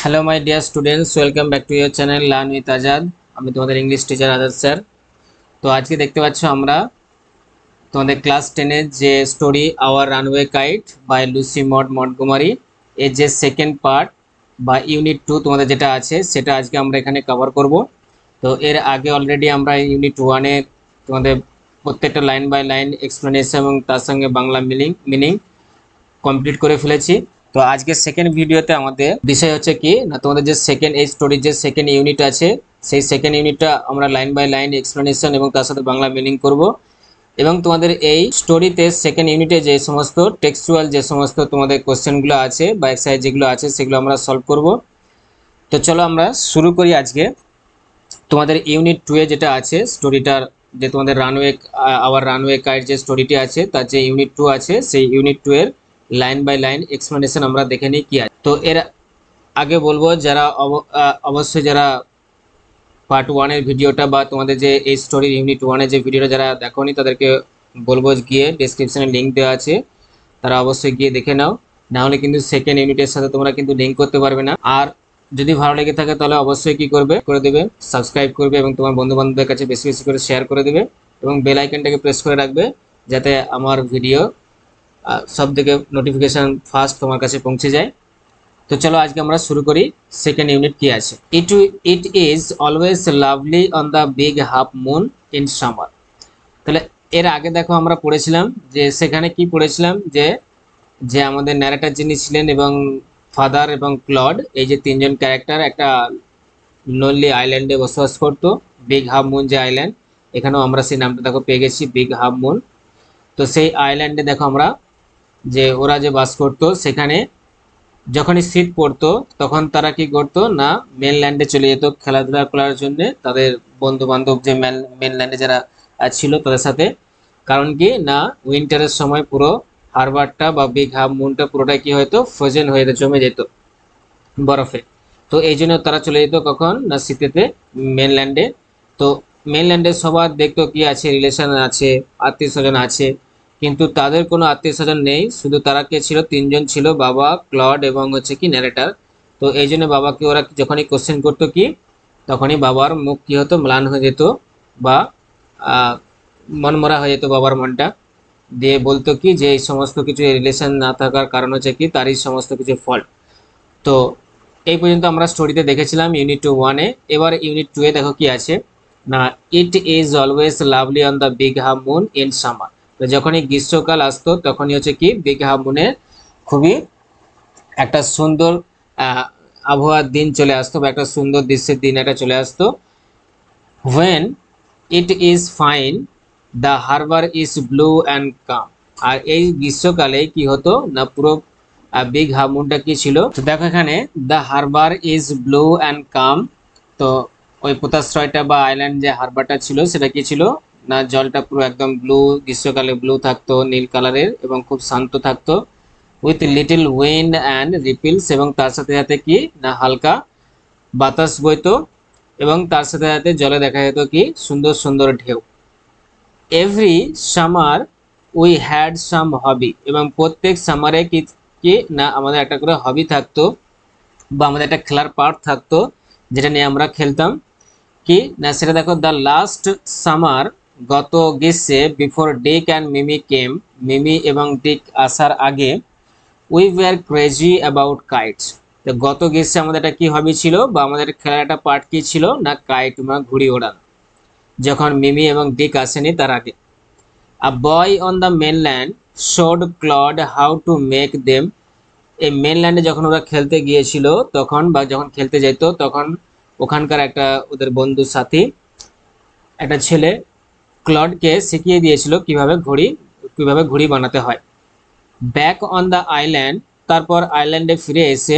Hello my dear students, welcome back to your channel learn with Azad. আমি তোমাদের English teacher Azad sir. তো আজকে দেখতে পাচ্ছ আমরা তোমাদের ক্লাস 10-এর যে story our runaway kite by Lucy Maud Montgomery এর যে সেকেন্ড পার্ট বা ইউনিট 2 তোমাদের যেটা আছে সেটা আজকে আমরা এখানে কভার করব। তো এর আগে অলরেডি আমরা ইউনিট 1-এ তোমাদের প্রত্যেকটা লাইন বাই লাইন এক্সপ্লেনেশন এবং তার সঙ্গে বাংলা মিনিং কমপ্লিট করে ফেলেছি। তো আজকে সেকেন্ড ভিডিওতে আমাদের বিষয় হচ্ছে কি না, তোমাদের যে সেকেন্ড এই স্টোরির যে সেকেন্ড ইউনিট আছে সেই সেকেন্ড ইউনিটটা আমরা লাইন বাই লাইন এক্সপ্লেনেশন এবং তার সাথে বাংলা মিনিং করব। এবং তোমাদের এই স্টোরিতে সেকেন্ড ইউনিটে যে সমস্ত টেক্সচুয়াল যে সমস্ত তোমাদের কোশ্চেনগুলো আছে বা এক্সারসাইজ যেগুলো আছে সেগুলো আমরা সলভ করব। তো চলো আমরা শুরু করি আজকে তোমাদের ইউনিট 2-এ যেটা আছে স্টোরিটার, যে তোমাদের রানওয়ে আওয়ার রানওয়ে কাইট যে স্টোরিটি আছে তার যে ইউনিট 2 আছে সেই ইউনিট 2 এর লাইন বাই লাইন এক্সপ্লেনেশন আমরা দেখে নিই কি আছে। তো এর আগে বলবো যারা অবশ্যই যারা পার্ট 1-এর ভিডিওটা বা তোমাদের যে এই স্টোরির ইউনিট 1-এর যে ভিডিওটা যারা দেখোনি তাদেরকে বলবো গিয়ে ডেসক্রিপশনে লিঙ্ক দেওয়া আছে, তারা অবশ্যই গিয়ে দেখে নাও, না হলে কিন্তু সেকেন্ড ইউনিটের সাথে তোমরা কিন্তু লিঙ্ক করতে পারবে না। আর যদি ভালো লেগে থাকে তাহলে অবশ্যই কি করবে করে দেবে, সাবস্ক্রাইব করবে এবং তোমার বন্ধু বান্ধবদের কাছে বেশি বেশি করে শেয়ার করে দেবে এবং বেল আইকনটাকে প্রেস করে রাখবে যাতে আমার ভিডিও সব থেকে নোটিফিকেশন ফার্স্ট তোমার কাছে পৌঁছে যায়। তো চলো আজকে আমরা শুরু করি সেকেন্ড ইউনিট কি আছে। It is always lovely on the big half moon in summer. তাহলে এর আগে দেখো আমরা পড়েছিলাম যে সেখানে কি পড়েছিলাম যে যে আমাদের ন্যারেটর যিনি ছিলেন এবং ফাদার এবং ক্লড এই যে তিনজন ক্যারেক্টার একটা লোনলি আইল্যান্ডে বসবাস করতো, বিগ হাফ মুন যে আইল্যান্ড, এখানেও আমরা সেই নামটা দেখো পেয়ে গেছি বিগ হাফ মুন। তো সেই আইল্যান্ডে দেখো আমরা যে ওরা যে বাস করতো সেখানে যখনই শীত পড়তো তখন তারা কি করতো না মেনল্যান্ডে চলে যেত খেলাধুলা করার জন্য তাদের বন্ধু বান্ধব যে মেনল্যান্ডে যারা ছিল তাদের সাথে। কারণ কি না উইন্টারের সময় পুরো হারবারটা বা বিগ হাফ মুনটা পুরোটাই কি হয়তো ফ্রোজেন হয়ে জমে যেত বরফে। তো এই জন্য তারা চলে যেত কখন না শীতেতে মেনল্যান্ডে। তো মেনল্যান্ডে সবার দেখতো কি আছে রিলেশন আছে, আত্মীয় স্বজন আছে, কিন্তু তাদের কোনো আত্মীয় স্বজন নেই, শুধু তারা কে ছিল তিনজন ছিল, বাবা, ক্লড এবং হচ্ছে কি ন্যারেটার। তো এই জন্য বাবাকে ওরা যখনই কোশ্চেন করতো কি তখনই বাবার মুখ কি হতো ম্লান হয়ে যেত বা মনমরা হয়ে যেত বাবার মনটা, দিয়ে বলতো কি যে এই সমস্ত কিছু রিলেশন না থাকার কারণ হচ্ছে কি তারই সমস্ত কিছু ফল্ট। তো এই পর্যন্ত আমরা স্টোরিতে দেখেছিলাম ইউনিট 1-এ। এবার ইউনিট 2-এ দেখো কি আছে না, it is always lovely on the big half moon in summer. তো যখনই গ্রীষ্মকাল আসতো তখনই হচ্ছে কি বিগ হাফ মুনের খুবই একটা সুন্দর আবহাওয়ার দিন চলে আসতো বা একটা সুন্দর দৃশ্যের দিন একটা চলে আসতো। When it is fine the harbour is blue and calm. আর এই গ্রীষ্মকালে কি হতো না পুরো বিগ হাফ মুনটা কি ছিল, তো দেখো এখানে the harbour is blue and calm. তো ওই পোতাশ্রয়টা বা আইল্যান্ড যে হারবারটা ছিল সেটা কি ছিল না জলটা পুরো একদম ব্লু, গ্রীষ্মকালে ব্লু থাকতো নীল কালারের এবং খুব শান্ত থাকতো, উইথ লিটিল উইন্ড অ্যান্ড রিপিলস, এবং তার সাথে সাথে কি না হালকা বাতাস বইতো এবং তার সাথে সাথে জলে দেখা যেত কি সুন্দর সুন্দর ঢেউ। Every summer we had some hobby, এবং প্রত্যেক সামারে কি কি না আমাদের একটা করে হবি থাকতো বা আমাদের একটা খেলার পার্ট থাকতো যেটা নিয়ে আমরা খেলতাম কি না সেটা দেখো দ্য লাস্ট সামার, গত গ্রীষ্মে, বিফোর ডিক অ্যান্ড মিমি কেম, মিমি এবং ডিক আসার আগে, we were crazy about kites. তো গত গ্রীষ্মে আমাদের একটা কি হবি ছিল বা আমাদের খেলার একটা পার্ট কি ছিল না কাইট বা ঘুড়ি ওড়ানো, যখন মিমি এবং ডিক আসেনি তার আগে। A boy on the mainland showed Claude how to make them. এই মেনল্যান্ডে যখন ওরা খেলতে গিয়েছিল তখন বা যখন খেলতে যেত তখন ওখানকার একটা ওদের বন্ধু সাথী একটা ছেলে ক্লডকে শিখিয়ে দিয়েছিল কিভাবে ঘুড়ি বানাতে হয়। ব্যাক অন দ্য আইল্যান্ড, তারপর আইল্যান্ডে ফিরে এসে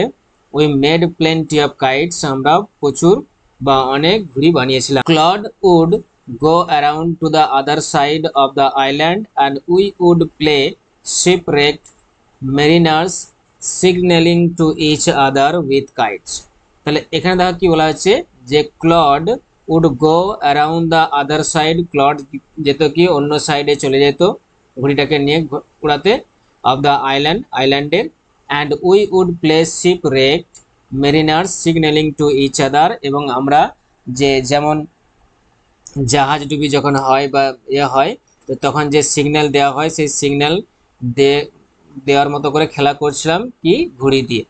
we made plenty of kites, আমরা প্রচুর বা অনেক ঘুড়ি বানিয়েছিলাম। Cloud would go around to the other side of the island and we would play shipwrecked mariners signaling to each other with kites। তাহলে এখানে দেখো কি বলা হচ্ছে যে Claude would go around the other side, Claude যেত কি অন্য সাইডে চলে যেত ঘুড়িটাকে নিয়ে উড়াতে, অফ দ্য আইল্যান্ডের, and we would play shipwrecked, mariners signalling to each other, এবং আমরা যে যেমন জাহাজ ডুবি যখন হয় বা হয়, তো তখন যে সিগন্যাল দেওয়া হয় সেই সিগন্যাল দেওয়ার মতো করে খেলা করছিলাম কি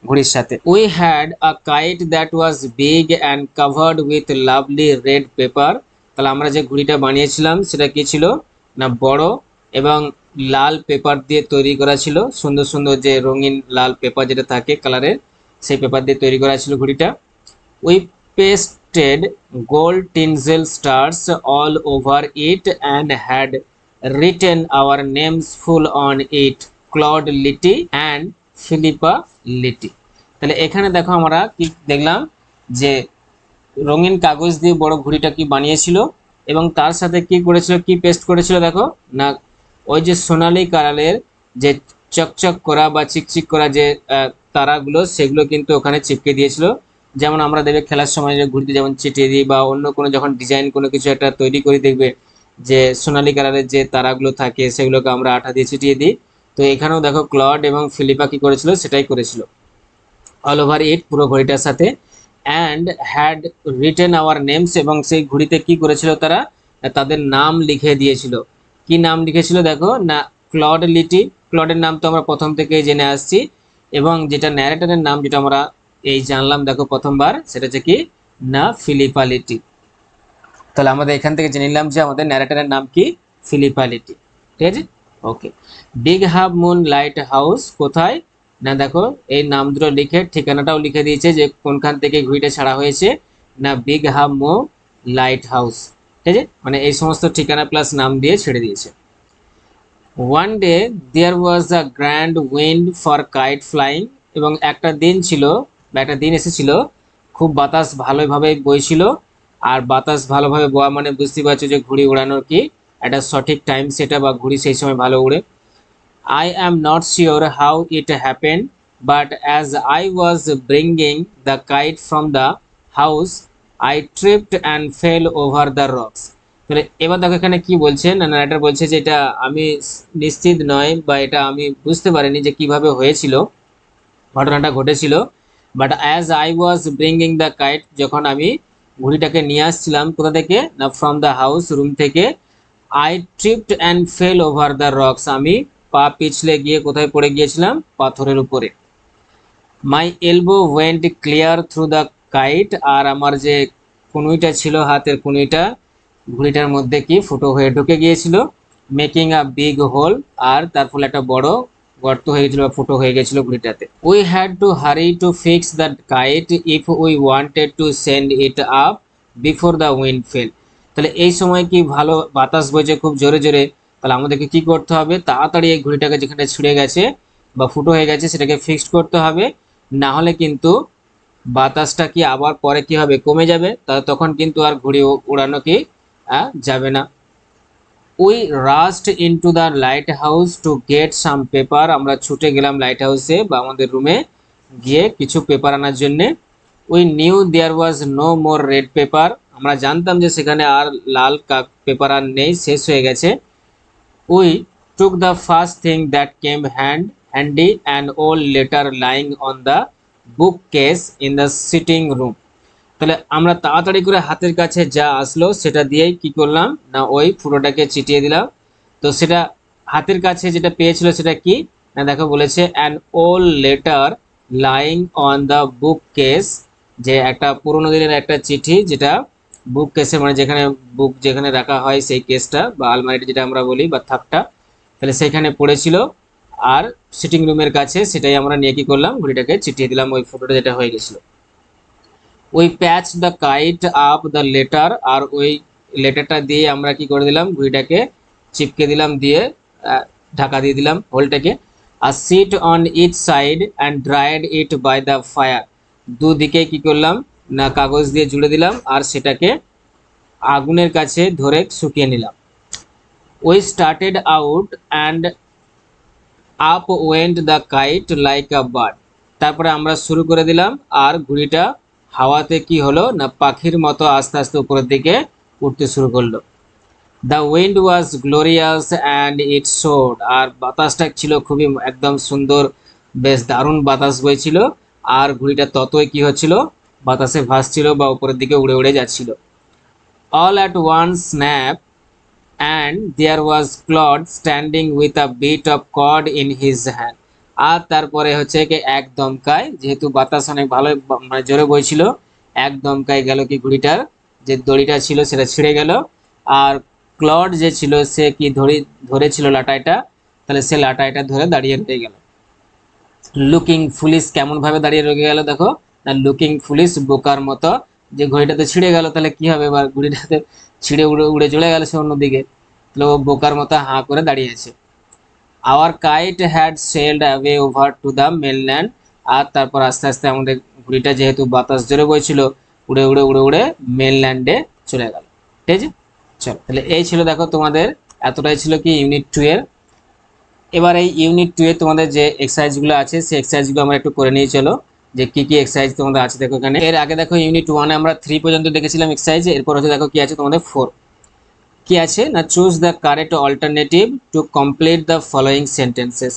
ঘুড়ির সাথে। We had a kite that was big and covered with lovely red paper. তাহলে আমরা যে ঘুড়িটা বানিয়েছিলাম সেটা কি ছিল না বড় এবং লাল পেপার দিয়ে তৈরি করা ছিল, সুন্দর সুন্দর যে রঙিন লাল পেপার যেটা থাকে কালারের, সেই পেপার দিয়ে তৈরি করা ছিল ঘুড়িটা। We pasted gold tinsel stars all over it and had written our names full on it, Claude Litty and Philippa Litty। তাহলে এখানে দেখো আমরা কি দেখলাম যে রঙিন কাগজ দিয়ে বড় ঘুড়িটা কি বানিয়েছিল এবং তার সাথে কি করেছিল, কি পেস্ট করেছিল দেখো না, ওই যে সোনালী কালারের যে চকচক করা বা চিকচিক করা যে তারাগুলো সেগুলো কিন্তু ওখানে চিপকে দিয়েছিল। যেমন আমরা দেখবে খেলার সময় যে ঘুড়িতে যেমন চিটিয়ে দিই বা অন্য কোনো যখন ডিজাইন কোনো কিছু একটা তৈরি করি দেখবে যে সোনালী কালারের যে তারাগুলো থাকে সেগুলোকে আমরা আঠা দিয়ে চিটিয়ে দিই। তো এখানেও দেখো ক্লড এবং ফিলিপা কি করেছিল সেটাই করেছিল অল ওভার ইট, পুরো ঘড়িটার সাথে। And had written our names, এবং সেই ঘড়িতে কি করেছিল তারা তাদের নাম লিখে দিয়েছিল। কি নাম লিখেছিল দেখো না, ক্লড লিটি। ক্লডের নাম তো আমরা প্রথম থেকেই জেনে আসছি, এবং যেটা ন্যারেটরের নাম যেটা আমরা এই জানলাম দেখো প্রথমবার, সেটা হচ্ছে কি না ফিলিপা লিটি। তাহলে আমাদের এখান থেকে জেনে নিলাম যে আমাদের ন্যারেটরের নাম কি ফিলিপা লিটি, ঠিক আছে। Okay, big half moon lighthouse কোথায় না, দেখো এই নাম দুটো লিখে ঠিকানাটাও লিখে দিয়েছে যে কোনখান থেকে ঘুড়িটা ছাড়া হয়েছে না, বিগ হাফ মো লাইট হাউস, ঠিক আছে, মানে এই সমস্ত ঠিকানা প্লাস নাম দিয়ে ছেড়ে দিয়েছে। One day there was a grand wind for kite flying, এবং একটা দিন ছিল বা একটা দিন এসেছিল খুব বাতাস ভালোভাবে বইছিল। আর বাতাস ভালোভাবে বওয়া মানে বুঝতে পারছো যে ঘুড়ি উড়ানোর কি একটা সঠিক টাইম সেটা বা ঘুড়ি সেই সময় ভালো উড়ে। I am not sure how it happened, but as I was bringing the kite from the house, I tripped and fell over the rocks. তাহলে এবার দেখো এখানে কি বলছে না, নারেটর বলছে যে এটা আমি নিশ্চিত নয় বা এটা আমি বুঝতে পারিনি যে কিভাবে হয়েছিল, ঘটনাটা ঘটেছিল। But as I was bringing the kite, যখন আমি ঘুড়িটাকে নিয়ে আসছিলাম কোথা থেকে না, ফ্রম দ্য হাউস, রুম থেকে। I tripped and fell over the rocks, আমি পা পিছলে গিয়ে কোথায় পড়ে গিয়েছিলাম, পাথরের উপরে। My elbow went clear through the kite, আর আমার যে কনুইটা ছিল হাতের কনুইটা ঘুড়িটার মধ্যে কি ফুটো হয়ে ঢুকে গিয়েছিল, মেকিং আ বিগ হোল, আর তার ফলে একটা বড় গর্ত হয়ে গেছিল বা ফুটো হয়ে গেছিল ঘুড়িটাতে। We had to hurry to fix the kite if we wanted to send it up before the wind fell. তাহলে এই সময় কি ভালো বাতাস বইছে খুব জোরে জোরে, তাহলে আমাদেরকে কি করতে হবে, তাড়াতাড়ি এই ঘুড়িটাকে যেখানে ছিঁড়ে গেছে বা ফুটো হয়ে গেছে সেটাকে ফিক্সড করতে হবে, না হলে কিন্তু বাতাসটা কি আবার পরে কি হবে কমে যাবে, তখন কিন্তু আর ঘুড়ি উড়ানো কি যাবে না। We rushed into the lighthouse to get some paper, আমরা ছুটে গেলাম লাইট হাউসে বা আমাদের রুমে গিয়ে কিছু পেপার আনার জন্যে। We knew there was no more red paper, আমরা জানতাম যে সেখানে আর লাল পেপার আর নেই, শেষ হয়ে গেছে। We took the first thing that came handy an old letter lying on the bookcase in the sitting room. তাহলে আমরা তাড়াতাড়ি করে হাতের কাছে যা আসলো সেটা দিয়েই কি করলাম না, ওই ফুটোটাকে চিটিয়ে দিলাম। তো সেটা হাতের কাছে যেটা পেয়েছিল সেটা কি না, দেখো বলেছে an old letter lying on the book case, যে একটা পুরোনো দিনের একটা চিঠি যেটা বুক কেসে মানে যেখানে বুক যেখানে রাখা হয় সেই কেসটা বা আলমারিটা যেটা আমরা বলি বা থাকটা, তাহলে সেখানে পড়েছিল। আর সিটিং রুমের কাছে সেটাই আমরা নিয়ে কি করলাম, ঘড়িটাকে চিটিয়ে দিলাম ওই ফটোটা যেটা হয়ে গেছিল। We patch the kite up the letter, আর ওই লেটারটা দিয়ে আমরা কি করে দিলাম, ঘুড়িটাকে চিপকে দিলাম, দিয়ে ঢাকা দিয়ে দিলাম হোলটাকে। আর sit on each side and dried it by the fire, দুদিকে কি করলাম না কাগজ দিয়ে জুড়ে দিলাম আর সেটাকে আগুনের কাছে ধরে শুকিয়ে নিলাম। We started out and up went the kite like a bird, তারপরে আমরা শুরু করে দিলাম আর ঘুড়িটা হাওয়াতে কি হলো না পাখির মতো আস্তে আস্তে উপরের দিকে উঠতে শুরু করলো। The wind was glorious and it soared, আর বাতাসটা ছিল খুবই একদম সুন্দর, বেশ দারুণ বাতাস বইছিল আর ঘুড়িটা ততই কি হচ্ছিল, বাতাসে ভাসছিল বা উপরের দিকে উড়ে উড়ে যাচ্ছিল। All at one snap and there was Claude standing with a bit of cord in his hand. আর তারপরে হচ্ছে কি এক দমকায়, যেহেতু বাতাস অনেক ভালো মানে জোরে বইছিল, এক দমকায় গেল কি ঘুড়িটার যে দড়িটা ছিল সেটা ছিঁড়ে গেল। আর ক্লড যে ছিল সে কি ধরেছিল লাটাইটা, তাহলে সে লাটাইটা ধরে দাঁড়িয়ে রয়ে গেল। লুকিং ফুলিশ কেমন ভাবে দাঁড়িয়ে রয়ে গেল দেখো না, লুকিং ফুলিশ বোকার মতো, যে ঘড়িটাতে ছিঁড়ে গেল তাহলে কি হবে, এবার ঘড়িটাতে ছিঁড়ে উড়ে উড়ে চলে গেল সে অন্যদিকে, তাহলে ও বোকার মতো হাঁ করে দাঁড়িয়ে আছে। Our kite had sailed away over to the mainland. আর তারপর আস্তে আস্তে আমাদের ঘুড়িটা যেহেতু বাতাস জোরে বইছিল, উড়ে উড়ে উড়ে উড়ে মেনল্যান্ডে চলে গেল। ঠিক আছে, চলো তাহলে এই ছিল দেখো তোমাদের, এতটাই ছিল কি ইউনিট 2 এর। এবার এই ইউনিট 2 এ তোমাদের যে এক্সারসাইজগুলো আছে সেই এক্সারসাইজগুলো আমরা একটু করে নিয়ে চলো, যে কি কি এক্সারসাইজ তোমাদের আছে দেখো এখানে। এর আগে দেখো ইউনিট 1 এ আমরা 3 পর্যন্ত দেখেছিলাম এক্সারসাইজ, এরপর হচ্ছে দেখো কি আছে তোমাদের 4। কি আছে না, choose the correct alternative to complete the following sentences.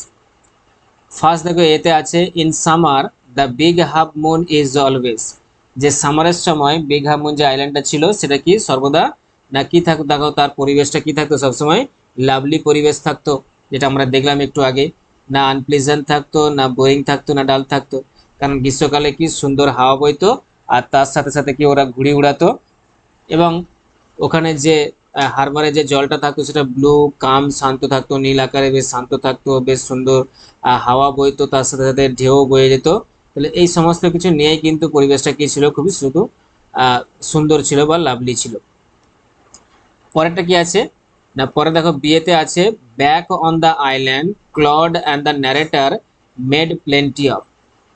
First দেখো এতে আছে in summer the big half moon is always. যে সামারের সময় বিগ হাফ মুন যে আইল্যান্ডটা ছিল সেটা কি সর্বদা না কি থাকতো দেখো, তার পরিবেশটা কি থাকতো সবসময় লাভলি পরিবেশ থাকতো, যেটা আমরা দেখলাম একটু আগে। না আনপ্লেজেন্ট থাকতো, না বোরিং থাকতো, না ডাল থাকতো, কারণ গ্রীষ্মকালে কি সুন্দর হাওয়া বইতো, আর তার সাথে সাথে কি ওরা ঘুড়ি উড়াতো, এবং ওখানে যে হারবারে যে জলটা থাকতো সেটা ব্লু কাম শান্ত থাকতো, নীল আকারে বেশ শান্ত থাকতো, বেশ সুন্দর হাওয়া বইতো, তার সাথে সাথে ঢেউ বয়ে যেত। তাহলে এই সমস্ত কিছু নিয়েই কিন্তু পরিবেশটা কি ছিল, খুবই শুধু সুন্দর ছিল বা লাভলি ছিল। পরেরটা কি আছে না, পরে দেখো বিয়েতে আছে back on the island Claude and the narrator made plenty of.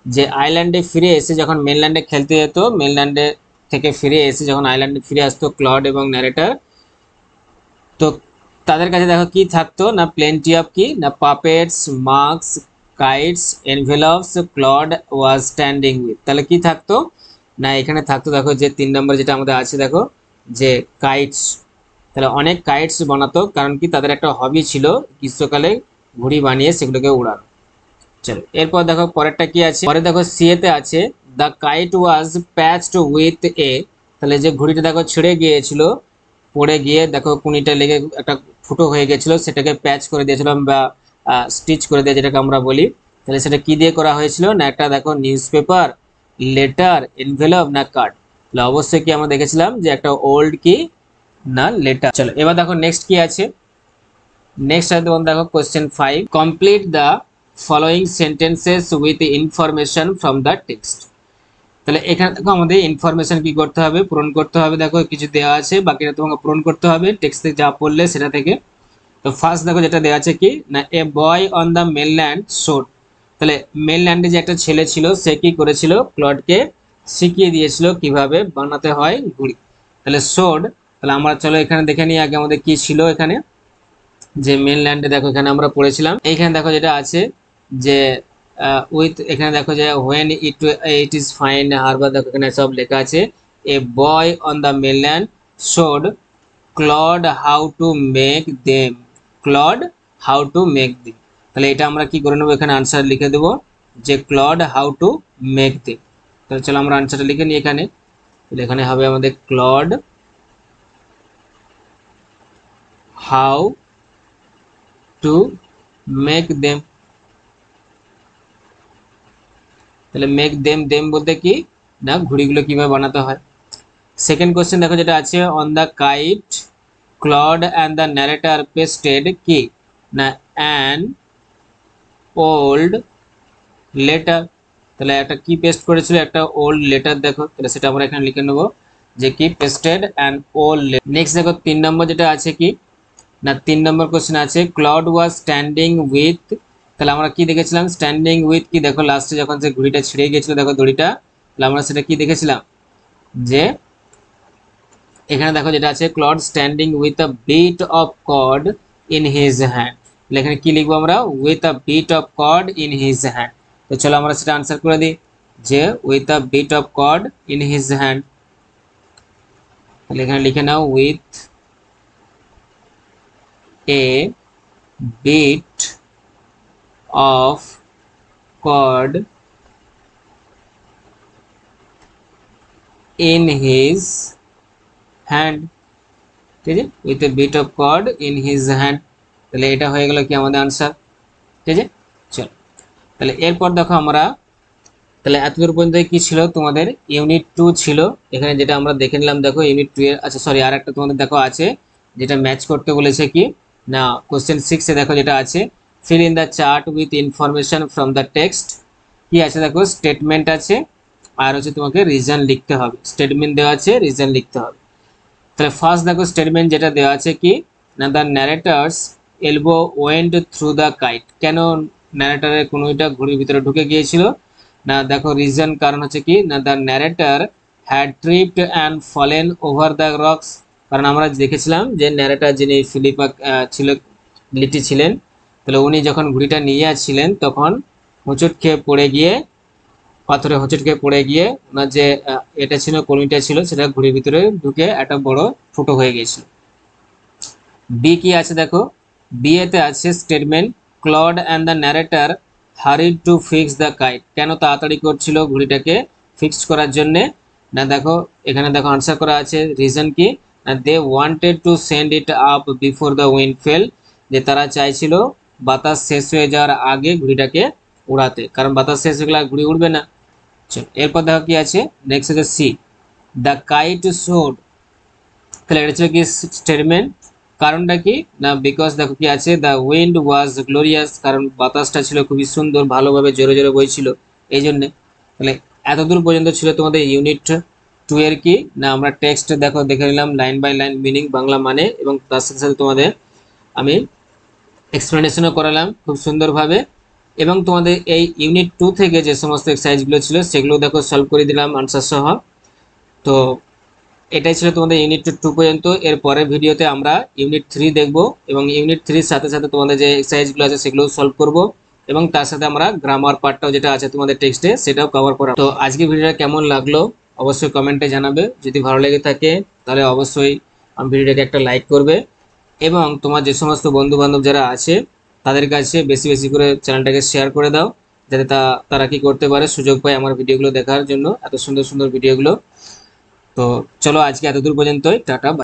যে আইল্যান্ডে ফিরে এসে যখন মেনল্যান্ডে খেলতে যেত, মেনল্যান্ডে থেকে ফিরে এসে যখন আইল্যান্ডে ফিরে আসতো ক্লড এবং ন্যারেটার, তো তাদের কাছে দেখো কি থাকতো না, প্লেন্টি অফ কি না puppets, masks, kites, envelopes, Claude was standing with. তাহলে কি থাকতো না, এখানে থাকতো দেখো যে 3 নম্বর যেটা আমাদের আছে দেখো যে কাইটস। তাহলে অনেক কাইটস বানাতো, কারণ কি তাদের একটা হবি ছিল গ্রীষ্মকালে ঘুড়ি বানিয়ে সেগুলোকে উড়ানো। চলো এরপর দেখো পরেরটা কি আছে, পরে দেখো সিএতে আছে the kite was patched with a. তাহলে যে ঘুড়িটা দেখো ছিঁড়ে গিয়েছিল, পড়ে গিয়ে দেখো কুনিটা লেগে একটা ফুটো হয়ে গেছিল, সেটাকে প্যাচ করে দিয়েছিলাম বা স্টিচ করে দিয়ে যেটাকে আমরা বলি। তাহলে সেটা কি দিয়ে করা হয়েছিল না, একটা দেখো নিউজ পেপার, লেটার, এনভেলপ না কার্ড। তাহলে অবশ্যই কি আমরা দেখেছিলাম যে একটা ওল্ড কি না লেটার। চলো এবার দেখো নেক্সট কি আছে, নেক্সট আছে দেখো question 5, complete the following sentences with information from the text. তাহলে এখানে দেখো আমাদের ইনফরমেশন কি করতে হবে, পূরণ করতে হবে। দেখো কিছু দেওয়া আছে, বাকিটা তোমাকে পূরণ করতে হবে টেক্সট থেকে যা পড়লে সেটা থেকে। তো ফার্স্ট দেখো যেটা দেওয়া আছে কি না, a boy on the mainland showed. তাহলে মেনল্যান্ডে যে একটা ছেলে ছিল সে কি করেছিল, ক্লডকে শিখিয়ে দিয়েছিল কিভাবে বানাতে হয় ঘুড়ি। তাহলে শোড, তাহলে আমরা চলো এখানে দেখে নিই আগে আমাদের কি ছিল এখানে। যে মেনল্যান্ডে দেখো এখানে আমরা পড়েছিলাম, এইখানে দেখো যেটা আছে যে উইথ, এখানে দেখো যে when it is fine harbour, দেখো এখানে সব লেখা আছে। A boy on the mainland showed Claude how to make them, Claude how to make them. তাহলে এটা আমরা কি করে নেবো, এখানে আনসার লিখে দেবো যে clod how to make them. তাহলে চলো আমরা আনসারটা লিখে নিই এখানে। তাহলে এখানে হবে আমাদের clod how to make them. তাহলে মেক দেম, দেম বলতে কি না ঘুড়িগুলো কিভাবে বানাতে হয়। সেকেন্ড কোশ্চেন দেখো যেটা আছে on the kite Claude and the narrator pasted কি না অ্যান ওল্ড লেটার। তাহলে একটা কি পেস্ট করেছিল, একটা ওল্ড লেটার। দেখো তাহলে সেটা আমরা এখানে লিখে নেবো যে কি পেস্টেড অ্যান ওল্ড। নেক্সট দেখো 3 নম্বর যেটা আছে কি না, 3 নম্বর কোশ্চেন আছে ক্লড ওয়াজ স্ট্যান্ডিং উইথ। তাহলে আমরা কি দেখেছিলাম, স্ট্যান্ডিং উইথ কি দেখো লাস্টে যখন সে ঘুড়িটা ছিঁড়ে গিয়েছিল দেখো দড়িটা, তাহলে আমরা সেটা কি দেখেছিলাম যে এখানে দেখো যেটা আছে Claude standing with a bit of cord in his hand. তাহলে এখানে কি লিখবো আমরা, with a bit of cord in his hand. তো চলো আমরা সেটা আনসার করে দিই যে with a bit of cord in his hand. তাহলে এখানে লিখে নাও with a bit of cord in his hand, ঠিক আছে, with a bit of cord in his hand. তাহলে এটা হয়ে গেল কি আমাদের আনসার, ঠিক আছে। চলো তাহলে এরপর দেখো আমরা, তাহলে এতদূর পর্যন্ত কি ছিল তোমাদের ইউনিট 2 ছিল। এখানে যেটা আমরা দেখে নিলাম, দেখো ইউনিট 2 এর, আচ্ছা সরি, আর একটা তোমাদের দেখো আছে যেটা ম্যাচ করতে বলেছে কি না, কোশ্চেন 6 এ দেখো যেটা আছে, fill in the chart with information from the text. কি আছে দেখো, স্টেটমেন্ট আছে আর হচ্ছে তোমাকে রিজন লিখতে হবে, স্টেটমেন্ট দেওয়া আছে, রিজন লিখতে হবে। তাহলে ফার্স্ট দেখো স্টেটমেন্ট যেটা দেওয়া আছে কি না, the narrator's elbow went through the kite. কেন ন্যারেটারের কোনোটা ঘড়ির ভিতরে ঢুকে গিয়েছিল না, দেখো রিজন কারণ হচ্ছে কি না, the narrator had tripped and fallen over the rocks. কারণ আমরা দেখেছিলাম যে ন্যারেটার যিনি ফিলিপা ছিল, লিটি ছিলেন, তাহলে উনি যখন ঘুড়িটা নিয়ে যাচ্ছিলেন তখন হোঁচট খেয়ে পড়ে গিয়ে, পাথরে হোঁচট খেয়ে পড়ে গিয়ে ওনার যে এটা ছিল, কলমিটা ছিল, সেটা ঘুড়ির ভিতরে ঢুকে একটা বড় ফুটো হয়ে গিয়েছিল। বি কি আছে দেখো, বি এতে আছে statement Claude and the narrator হারিড two fix the kite. কেন তাড়াতাড়ি করছিল ঘুড়িটাকে ফিক্স করার জন্যে না, দেখো এখানে দেখো আনসার করা আছে, রিজন কি না, they wanted to send it up before the wind fell. যে তারা চাইছিল বাতাস শেষ হয়ে যাওয়ার আগে ঘুড়িটাকে উড়াতে, কারণ বাতাস শেষ হয়ে গেলে আর ঘুড়ি উড়বে না। এরপর দেখো কি আছে, নেক্সট হচ্ছে সি, দ্য কাইট সোড। তাহলে এটা ছিল কি স্টেটমেন্ট, কারণটা কি না, বিকজ দেখো কি আছে, দ্য উইন্ড ওয়াজ গ্লোরিয়াস, কারণ বাতাসটা ছিল খুবই সুন্দর, ভালোভাবে জোরে জোরে বইছিল এই জন্যে। তাহলে এতদূর পর্যন্ত ছিল তোমাদের ইউনিট 2 এর কি না, আমরা টেক্সট দেখো দেখে নিলাম line by line meaning Bangla মানে, এবং তার সাথে সাথে তোমাদের আমি এক্সপ্লেনেশনও করালাম খুব সুন্দরভাবে। এবং তোমাদের এই ইউনিট 2 থেকে যে সমস্ত এক্সারসাইজগুলো ছিল সেগুলো দেখো সলভ করে দিলাম আনসার সহ। তো এটাই ছিল তোমাদের ইউনিট 2 পর্যন্ত। এর পরের ভিডিওতে আমরা ইউনিট 3 দেখব, এবং ইউনিট 3 সাথে সাথে তোমাদের যে এক্সারসাইজগুলো আছে সেগুলো সলভ করব, এবং তার সাথে আমরা গ্রামার পার্টটাও যেটা আছে তোমাদের টেক্সটে সেটাও কভার করা। তো আজকে ভিডিওটা কেমন লাগলো অবশ্যই কমেন্টে জানাবে, যদি ভালো লেগে থাকে তাহলে অবশ্যই ভিডিওটাকে একটা লাইক করবে, এবং তোমার যে সমস্ত বন্ধু বান্ধব যারা আছে তাদের কাছে বেশি বেশি করে চ্যানেলটাকে শেয়ার করে দাও, যাতে তারা কি করতে পারে, সুযোগ পায় আমার ভিডিওগুলো দেখার জন্য, এত সুন্দর সুন্দর ভিডিওগুলো। তো চলো আজকে এতদূর পর্যন্তই, টাটা।